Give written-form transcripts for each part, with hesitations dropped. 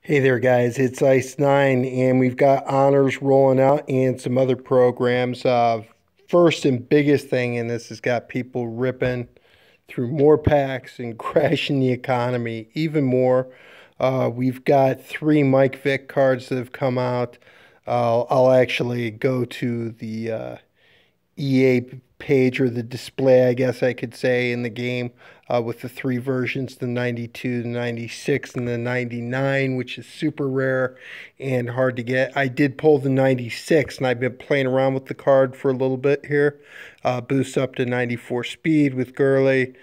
Hey there, guys. It's Ice9, and we've got honors rolling out and some other programs. First and biggest thing, and this has got people ripping through more packs and crashing the economy even more. We've got three Mike Vick cards that have come out. I'll actually go to the EA page or the display, I guess I could say, in the game with the three versions, the 92, the 96, and the 99, which is super rare and hard to get. I did pull the 96, and I've been playing around with the card for a little bit here. Boosts up to 94 speed with Gurley.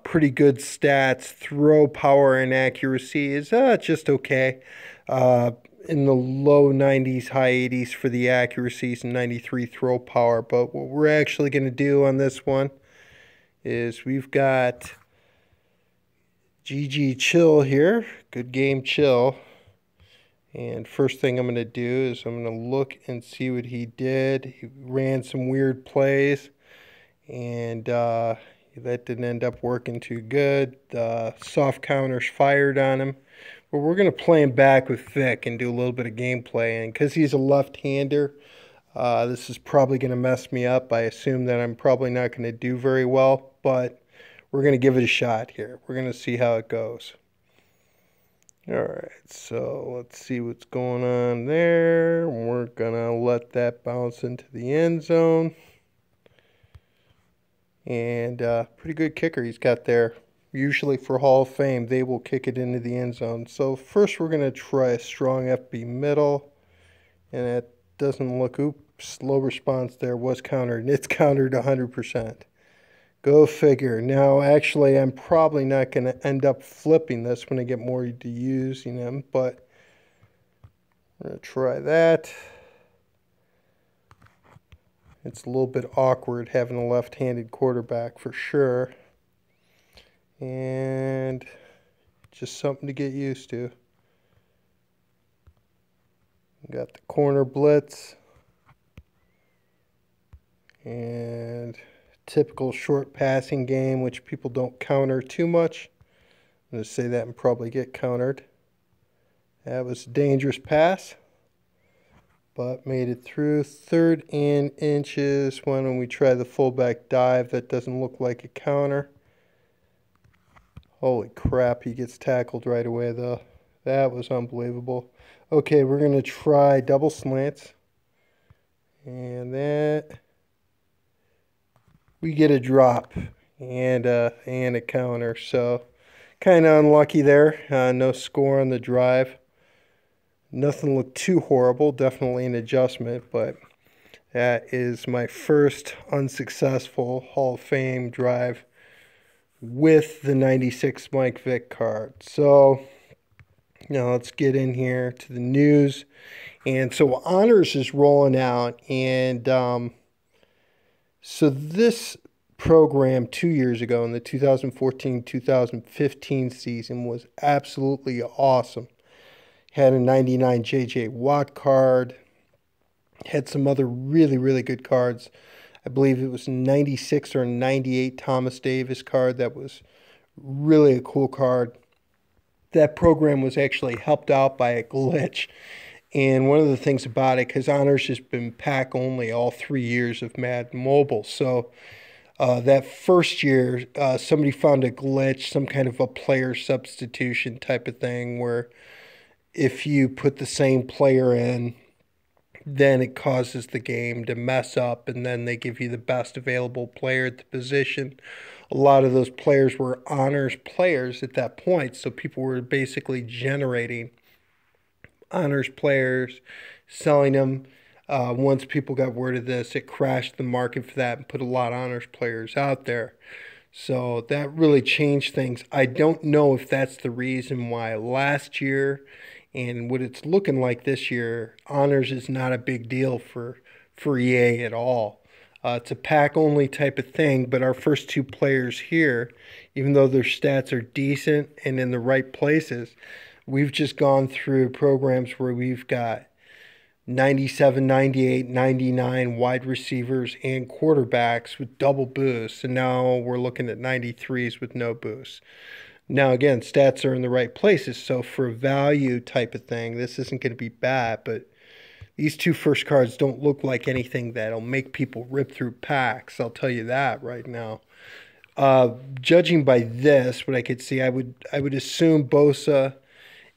Pretty good stats. Throw power and accuracy is just okay. In the low 90s, high 80s for the accuracies and 93 throw power. But what we're actually going to do on this one is we've got GG Chill here. Good game, Chill. And first thing I'm going to do is I'm going to look and see what he did. He ran some weird plays, and that didn't end up working too good. Soft counters fired on him. But we're going to play him back with Vick and do a little bit of gameplay. And because he's a left-hander, this is probably going to mess me up. I assume that I'm probably not going to do very well, but we're going to give it a shot here. We're going to see how it goes. All right, so let's see what's going on there. We're going to let that bounce into the end zone. And pretty good kicker he's got there. Usually for Hall of Fame, they will kick it into the end zone. So first we're going to try a strong FB middle. And it doesn't look, oops, low response there was countered. And it's countered 100%. Go figure. Now, actually, I'm probably not going to end up flipping this when I get more to using them. But we're going to try that. It's a little bit awkward having a left-handed quarterback for sure. And just something to get used to. Got the corner blitz. And typical short passing game, which people don't counter too much. I'm going to say that and probably get countered. That was a dangerous pass, but made it through. 3rd and inches. Why don't we try the fullback dive? That doesn't look like a counter. Holy crap, he gets tackled right away, though. That was unbelievable. Okay, we're going to try double slants. And that. We get a drop and a counter. So, kind of unlucky there. No score on the drive. Nothing looked too horrible. Definitely an adjustment, but that is my first unsuccessful Hall of Fame drive with the 96 Mike Vick card. So now let's get in here to the news. And so honors is rolling out, and so this program 2 years ago in the 2014-2015 season was absolutely awesome. Had a 99 J.J. Watt card. Had some other really, really good cards. I believe it was 96 or 98 Thomas Davis card. That was really a cool card. That program was actually helped out by a glitch. And one of the things about it, because Honors has been pack only all 3 years of Madden Mobile. So that first year, somebody found a glitch, some kind of a player substitution type of thing, where if you put the same player in, then it causes the game to mess up, and then they give you the best available player at the position. A lot of those players were honors players at that point, so people were basically generating honors players, selling them. Once people got word of this, it crashed the market for that and put a lot of honors players out there. So that really changed things. I don't know if that's the reason why last year and what it's looking like this year, honors is not a big deal for EA at all. It's a pack-only type of thing, but our first two players here, even though their stats are decent and in the right places, we've just gone through programs where we've got 97, 98, 99 wide receivers and quarterbacks with double boosts, and now we're looking at 93s with no boosts. Now, again, stats are in the right places, so for a value type of thing, this isn't going to be bad, but these two first cards don't look like anything that'll make people rip through packs. I'll tell you that right now. Judging by this, what I could see, I would assume Bosa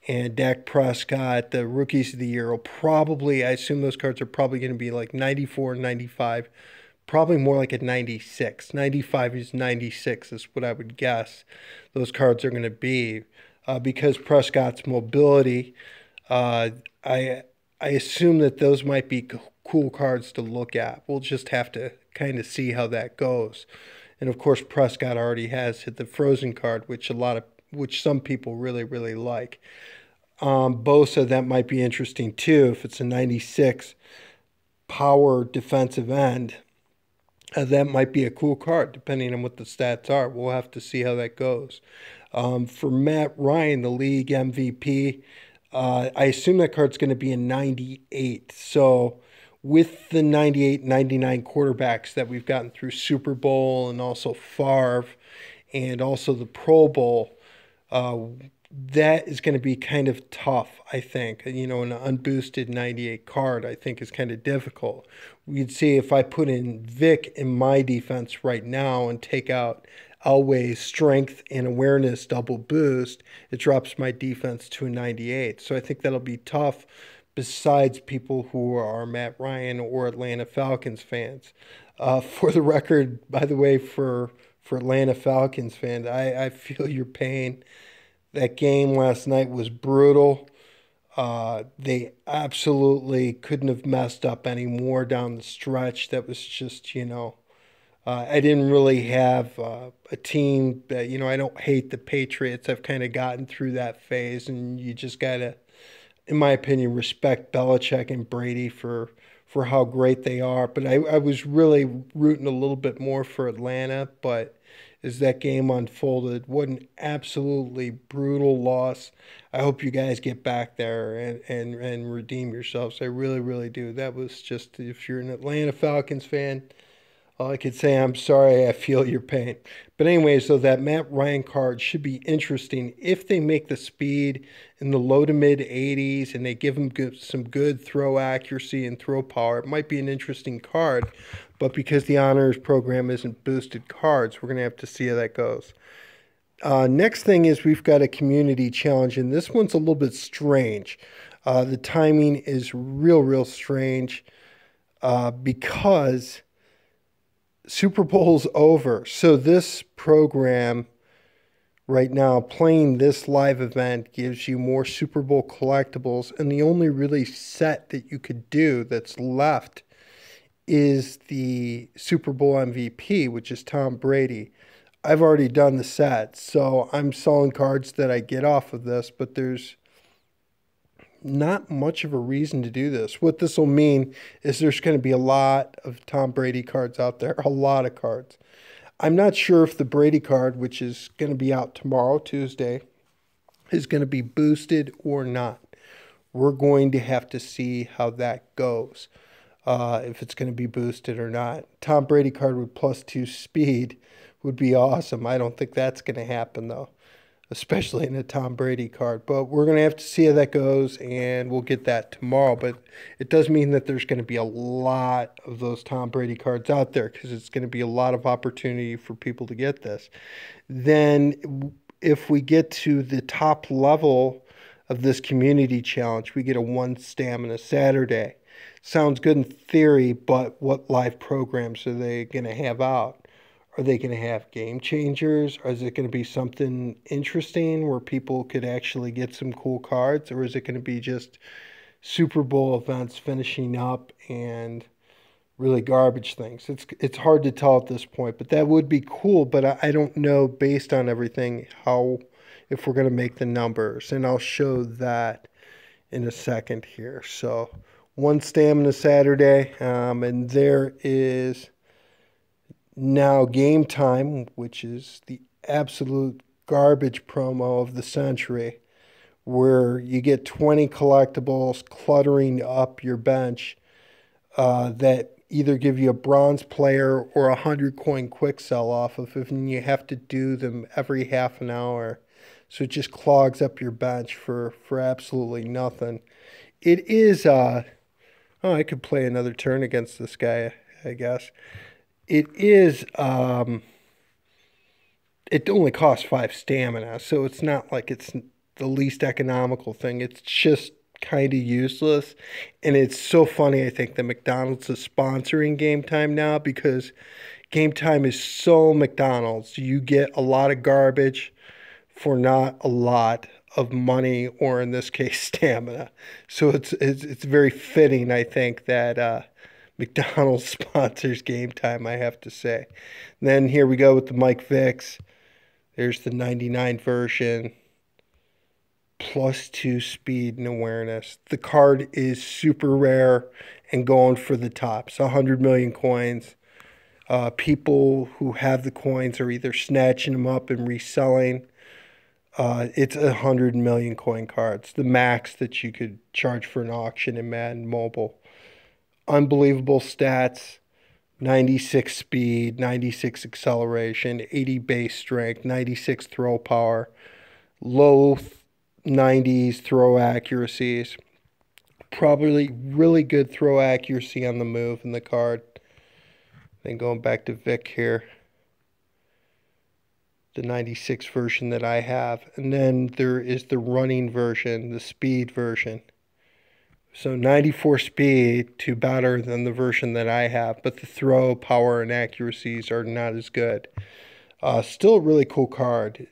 and Dak Prescott, the rookies of the year, will probably, I assume those cards are probably going to be like 94, 95, probably more like a 96. 95 is 96 is what I would guess those cards are going to be. Because Prescott's mobility, uh, I I assume that those might be cool cards to look at. We'll just have to kind of see how that goes. And of course, Prescott already has hit the frozen card, which some people really really like. Bosa, that might be interesting too if it's a 96 power defensive end. That might be a cool card depending on what the stats are. We'll have to see how that goes. For Matt Ryan, the league MVP, I assume that card's going to be a 98. So with the 98, 99 quarterbacks that we've gotten through Super Bowl and also Favre and also the Pro Bowl, uh, that is going to be kind of tough, I think. You know, an unboosted 98 card, I think, is kind of difficult. We'd see if I put in Vick in my defense right now and take out Elway's strength and awareness double boost, it drops my defense to a 98. So I think that'll be tough besides people who are Matt Ryan or Atlanta Falcons fans. For the record, by the way, for Atlanta Falcons fans, I feel your pain. That game last night was brutal. They absolutely couldn't have messed up any more down the stretch. That was just, I didn't really have a team that, I don't hate the Patriots. I've kind of gotten through that phase, and you just got to, in my opinion, respect Belichick and Brady for how great they are. But I was really rooting a little bit more for Atlanta, but as that game unfolded, what an absolutely brutal loss. I hope you guys get back there and redeem yourselves. I really, really do. That was just, if you're an Atlanta Falcons fan, all I could say, I'm sorry, I feel your pain. But anyway, so that Matt Ryan card should be interesting if they make the speed in the low to mid 80s and they give him some good throw accuracy and throw power. It might be an interesting card, but because the honors program isn't boosted cards, we're going to have to see how that goes. Next thing is we've got a community challenge, and this one's a little bit strange. The timing is real strange because Super Bowl's over. So this program right now, playing this live event, gives you more Super Bowl collectibles. And the only really set that you could do that's left is the Super Bowl MVP, which is Tom Brady. I've already done the set, so I'm selling cards that I get off of this, but there's not much of a reason to do this. What this will mean is there's going to be a lot of Tom Brady cards out there, a lot of cards. I'm not sure if the Brady card, which is going to be out tomorrow, Tuesday, is going to be boosted or not. We're going to have to see how that goes, if it's going to be boosted or not. Tom Brady card with +2 speed would be awesome. I don't think that's going to happen, though, especially in a Tom Brady card. But we're going to have to see how that goes, and we'll get that tomorrow. But it does mean that there's going to be a lot of those Tom Brady cards out there because it's going to be a lot of opportunity for people to get this. Then if we get to the top level of this community challenge, we get a 1 stamina Saturday. Sounds good in theory, but what live programs are they going to have out? Are they going to have game changers? Or is it going to be something interesting where people could actually get some cool cards? Or is it going to be just Super Bowl events finishing up and really garbage things? It's hard to tell at this point, but that would be cool. But I don't know, based on everything, how, if we're going to make the numbers. And I'll show that in a second here. So 1 stamina Saturday, and there is now Game Time, which is the absolute garbage promo of the century, where you get 20 collectibles cluttering up your bench that either give you a bronze player or a 100 coin quick sell off of it, and you have to do them every half an hour. So it just clogs up your bench for absolutely nothing. It is oh, I could play another turn against this guy, I guess. It is it only costs 5 stamina, so it's not like it's the least economical thing. It's just kind of useless. And it's so funny, I think, that McDonald's is sponsoring Game Time now because Game Time is so McDonald's. You get a lot of garbage for not a lot of money, or in this case, stamina. So it's very fitting, I think, that McDonald's sponsors Game Time, I have to say. And then here we go with the Mike Vicks. There's the 99 version, +2 speed and awareness. The card is super rare and going for the tops. 100 million coins. People who have the coins are either snatching them up and reselling. It's 100 million coin cards, the max that you could charge for an auction in Madden Mobile. Unbelievable stats. 96 speed, 96 acceleration, 80 base strength, 96 throw power, low 90s throw accuracies. Probably really good throw accuracy on the move in the card. Then going back to Vick here, the 96 version that I have. And then there is the running version, the speed version. So 94 speed to better than the version that I have, but the throw, power, and accuracies are not as good. Still a really cool card.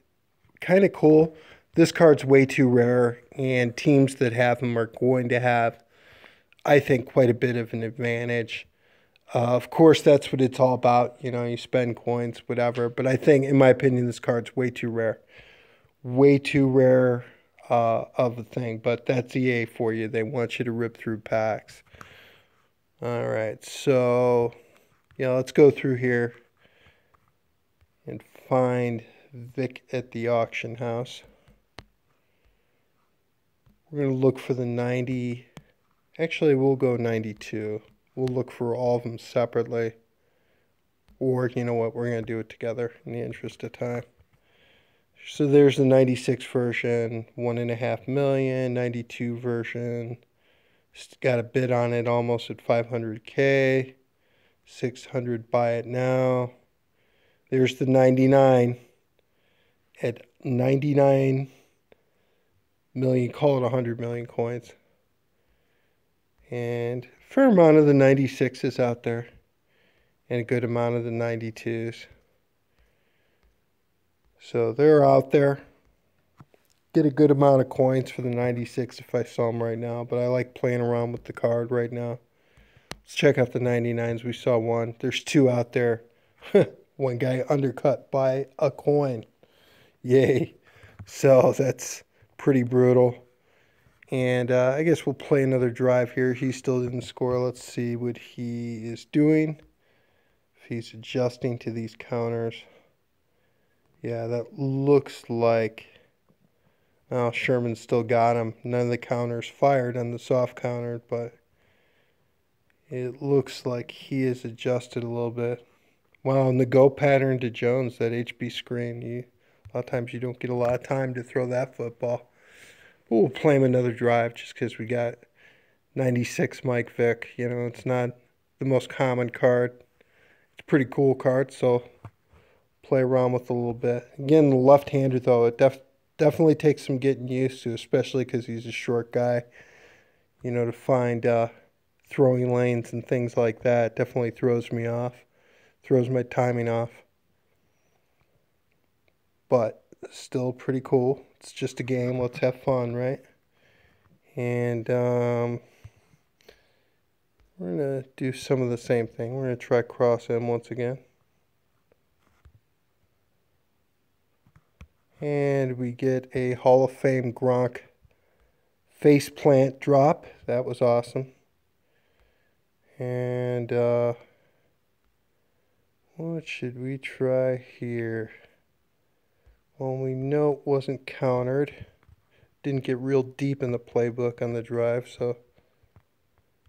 Kind of cool. This card's way too rare, and teams that have them are going to have, I think, quite a bit of an advantage. Of course, that's what it's all about. You know, you spend coins, whatever. But I think, in my opinion, this card's way too rare. Way too rare of a thing, but that's EA for you. They want you to rip through packs. All right, so yeah, let's go through here and find Vick at the auction house. We're going to look for the 90. Actually, we'll go 92. We'll look for all of them separately. Or, you know what, we're going to do it together in the interest of time. So there's the 96 version, 1.5 million, 92 version. It's got a bid on it almost at 500K. 600 buy it now. There's the 99 at 99 million, call it 100 million coins. And a fair amount of the 96s out there. And a good amount of the 92s. So they're out there. Get a good amount of coins for the 96 if I saw them right now. But I like playing around with the card right now. Let's check out the 99s. We saw one. There's two out there. One guy undercut by a coin. Yay. So that's pretty brutal. And I guess we'll play another drive here. He still didn't score. Let's see what he is doing. If he's adjusting to these counters. Yeah, that looks like, oh, Sherman still got him. None of the counters fired on the soft counter, but it looks like he is adjusted a little bit. Wow, and the go pattern to Jones, that HB screen, a lot of times you don't get a lot of time to throw that football. But we'll play him another drive just because we got 96 Mike Vick. You know, it's not the most common card. It's a pretty cool card, so play around with a little bit. Again, the left-hander, though, it definitely takes some getting used to, especially because he's a short guy. You know, to find throwing lanes and things like that definitely throws me off, throws my timing off. But still pretty cool. It's just a game. Let's have fun, right? And we're going to do some of the same thing. We're going to try cross M once again. And we get a Hall of Fame Gronk faceplant drop. That was awesome. And what should we try here? Well, we know it wasn't countered. Didn't get real deep in the playbook on the drive, so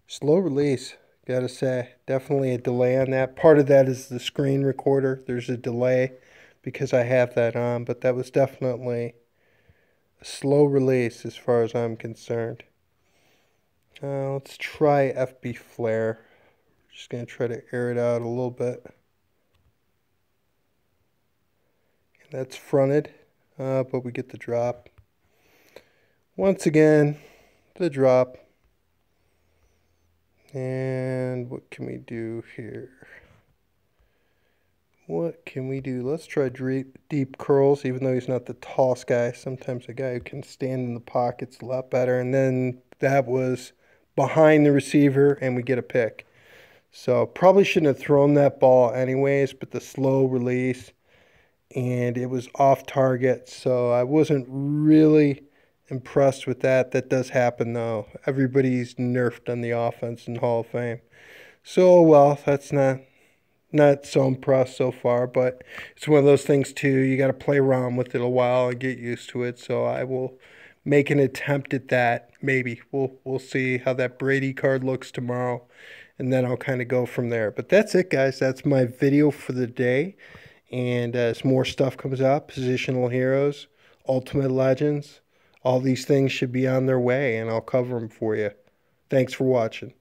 slow release, gotta say. Definitely a delay on that. Part of that is the screen recorder. There's a delay because I have that on, but that was definitely slow release as far as I'm concerned. Let's try FB Flare. Just going to try to air it out a little bit. And that's fronted, but we get the drop. Once again, the drop. And what can we do here? What can we do? Let's try deep curls, even though he's not the tallest guy. Sometimes a guy who can stand in the pocket's a lot better. And then that was behind the receiver, and we get a pick. So probably shouldn't have thrown that ball anyways, but the slow release, and it was off target. So I wasn't really impressed with that. That does happen, though. Everybody's nerfed on the offense in Hall of Fame. So, well, that's not so impressed so far, but it's one of those things too. You got to play around with it a while and get used to it. So I will make an attempt at that. Maybe we'll see how that Brady card looks tomorrow, and then I'll kind of go from there. But that's it, guys. That's my video for the day. And as more stuff comes out, positional heroes, ultimate legends, all these things should be on their way, and I'll cover them for you. Thanks for watching.